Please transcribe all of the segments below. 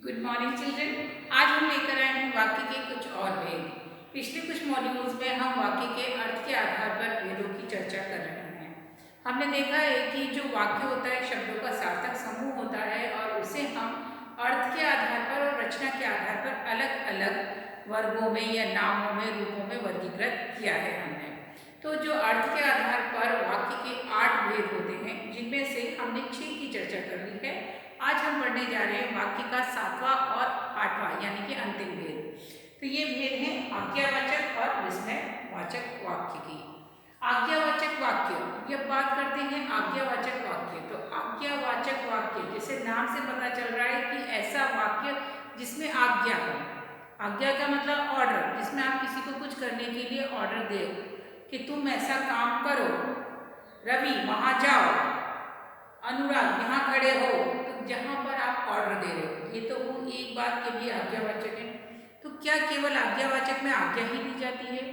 Good morning children. आज हम लेकर आए हैं वाक्य के कुछ और भेद। पिछले कुछ मॉड्यूल्स में हम वाक्य के अर्थ के आधार पर भेदों की चर्चा कर रहे हैं। हमने देखा है कि जो वाक्य होता है शब्दों का सार्थक समूह होता है और उसे हम अर्थ के आधार पर और रचना के आधार पर अलग अलग वर्गों में या नामों में रूपों में वर्गीकृत किया है हमने। तो जो अर्थ के आधार पर वाक्य के 8 भेद होते हैं, जिनमें से हमने 6 की चर्चा कर ली है। आज हम पढ़ने जा रहे हैं वाक्य का 7वां और 8वां यानी कि अंतिम भेद। तो ये भेद हैं आज्ञावाचक और विस्मयवाचक वाक्य की। आज्ञावाचक वाक्य, जब बात करते हैं आज्ञावाचक वाक्य, तो आज्ञावाचक वाक्य जैसे नाम से पता चल रहा है कि ऐसा वाक्य जिसमें आज्ञा हो। आज्ञा का मतलब ऑर्डर, जिसमें आप किसी को कुछ करने के लिए ऑर्डर दे कि तुम ऐसा काम करो, रवि वहां जाओ, अनुराग यहाँ खड़े हो। तो जहाँ पर आप ऑर्डर दे रहे हो, ये तो वो एक बात के लिए आज्ञावाचक है। तो क्या केवल आज्ञावाचक में आज्ञा ही दी जाती है?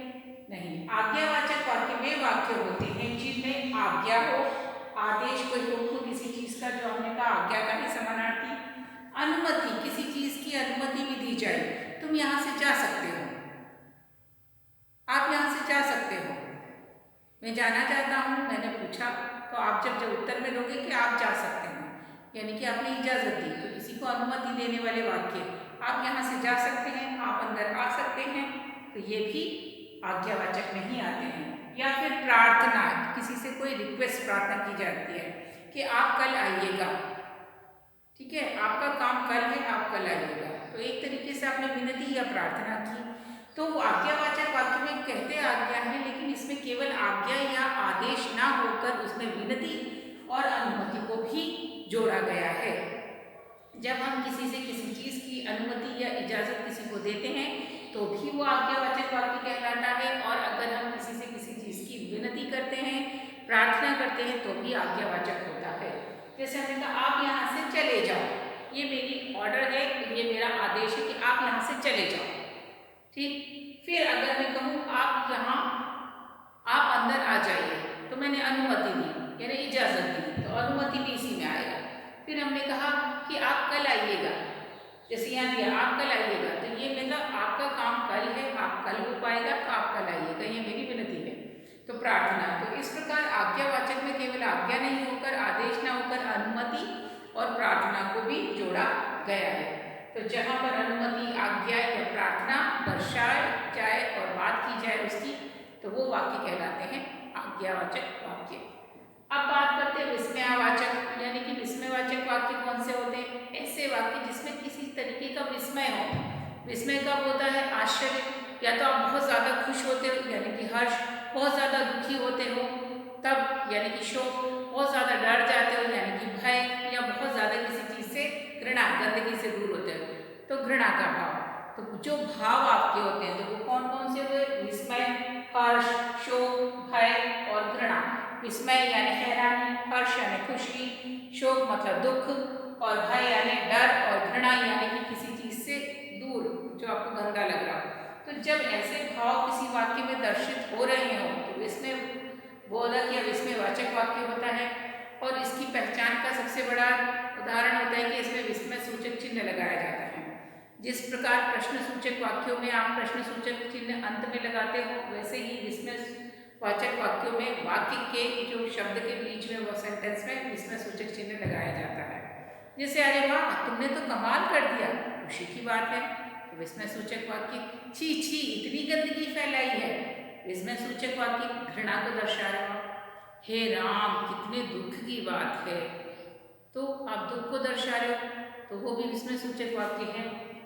नहीं, आज्ञावाचक वाक्य में वाक्य होते हैं जिनमें आज्ञा हो, आदेश कोई हुक्म किसी चीज का, जो हमने कहा आज्ञा का ही समानार्थी। अनुमति, किसी चीज की अनुमति भी दी जाए, तुम यहाँ से जा सकते हो, आप यहाँ से जा सकते हो, मैं जाना चाहता हूँ, मैंने पूछा, तो आप जब उत्तर में दोगे कि आप जा सकते हैं, यानी कि आपने इजाजत दी। तो किसी को अनुमति देने वाले वाक्य, आप यहाँ से जा सकते हैं, आप अंदर आ सकते हैं, तो ये भी आज्ञावाचक में ही आते हैं। या फिर प्रार्थना, किसी से कोई रिक्वेस्ट प्रार्थना की जाती है कि आप कल आइएगा, ठीक है, आपका काम कल है, आप कल आइएगा। तो एक तरीके से आपने विनती या प्रार्थना की। तो आज्ञावाचक वाक्य में कहते आज्ञा है, लेकिन इसमें केवल आज्ञा या आदेश ना होकर उसमें विनती और अनुमति को भी जोड़ा गया है। जब हम किसी से किसी चीज की अनुमति या इजाजत किसी को देते हैं तो भी वो आज्ञावाचक वाक्य कहलाता है, और अगर हम किसी से किसी चीज की विनती करते हैं, प्रार्थना करते हैं, तो भी आज्ञावाचक होता है। जैसे हमने कहा आप यहाँ से चले जाओ, ये मेरी ऑर्डर है, ये मेरा आदेश है कि आप यहाँ से चले जाओ, ठीक। फिर अगर मैं कहूँ आप यहाँ, आप अंदर आ जाइए, तो मैंने अनुमति दी यानी इजाजत दी, तो अनुमति भी इसी में आएगा। फिर हमने कहा कि आप कल आइएगा, जैसे यहाँ दिया आप कल आइएगा, तो ये मतलब आपका काम कल है, आप कल हो पाएगा, तो आप कल आइएगा, ये मेरी विनती है। तो प्रार्थना, तो इस प्रकार आज्ञावाचक में केवल आज्ञा नहीं होकर, आदेश ना होकर अनुमति और प्रार्थना को भी जोड़ा गया है। तो जहाँ पर अनुमति, आज्ञा या प्रार्थना दर्शाए जाए और बात की जाए उसकी, तो वो वाक्य कहलाते हैं आज्ञावाचक वाक्य। अब बात करते हैं विस्मयवाचक, यानी कि विस्मयवाचक वाक्य कौन से होते हैं? ऐसे वाक्य जिसमें किसी तरीके का विस्मय हो। विस्मय कब होता है? आश्चर्य, या तो आप बहुत ज्यादा खुश होते हो यानी कि हर्ष, बहुत ज्यादा दुखी होते हो तब यानी कि शोक, बहुत ज्यादा डर जाते हो यानी कि भय, या बहुत ज्यादा किसी चीज से घृणा, गंदगी से दूर होते हो तो घृणा का भाव। तो जो भाव आपके होते हैं तो वो कौन कौन से हुए? विस्मय, हर्ष, शोक, भय और घृणा। विस्मय यानी हैरानी, हर्ष यानी खुशी, शोक मतलब दुख, और भय यानी डर, और घृणा यानी कि किसी चीज से दूर जो आपको गंदा लग रहा हो। तो जब ऐसे भाव किसी वाक्य में दर्शित हो रहे हो तो विस्मय बोधक या विस्मयवाचक वाक्य होता है। और इसकी पहचान का सबसे बड़ा उदाहरण होता है कि इसमें विस्मय सूचक चिन्ह लगाया जाता है। जिस प्रकार प्रश्न सूचक वाक्यों में आप प्रश्न सूचक चिन्ह अंत में लगाते हो, वैसे ही विस्मयवाचक वाक्यों में वाक्य के जो शब्द के बीच में वो सेंटेंस में विस्मय सूचक चिन्ह लगाया जाता है। जैसे अरे वाह तुमने तो कमाल कर दिया, खुशी की बात है, तो विस्मय सूचक वाक्य। छी छी इतनी गंदगी फैलाई है, विस्मय सूचक वाक्य घृणा को दर्शा रहा हो। हे राम कितने दुख की बात है, तो आप दुख को दर्शा रहे हो, तो वो भी विस्मय सूचक वाक्य है।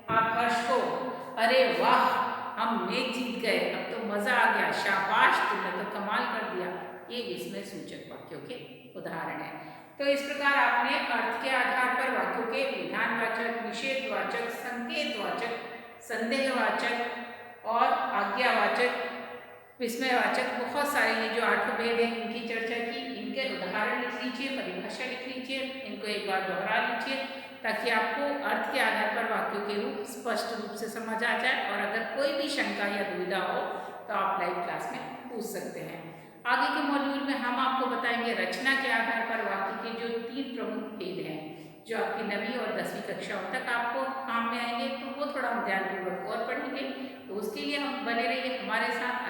आप हर्ष को, अरे वाह हम मैच जीत गए, अब तो मजा आ गया, शाबाश तुमने तो कमाल कर दिया, ये विस्मय सूचक वाक्यों के उदाहरण है। तो इस प्रकार आपने अर्थ के आधार पर वाक्यों के विधानवाचक, निषेधवाचक, संकेतवाचक, संदेहवाचक और आज्ञावाचक, विस्मयवाचक, बहुत सारे ये जो 8 भेद हैं इनकी चर्चा की। इनके उदाहरण लिख लीजिए, परिभाषा लिख लीजिए, इनको एक बार दोहरा लीजिए ताकि आपको अर्थ के आधार पर वाक्यों के रूप स्पष्ट रूप से समझ आ जाए। और अगर कोई भी शंका या दुविधा हो तो आप लाइव क्लास में पूछ सकते हैं। आगे के मॉड्यूल में हम आपको बताएंगे रचना के आधार पर वाक्य के जो 3 प्रमुख भेद हैं, जो आपकी 9वीं और 10वीं कक्षाओं तक आपको काम में आएंगे, तो वो थोड़ा हम ध्यानपूर्वक और पढ़ेंगे। तो उसके लिए हम बने रहिए हमारे साथ।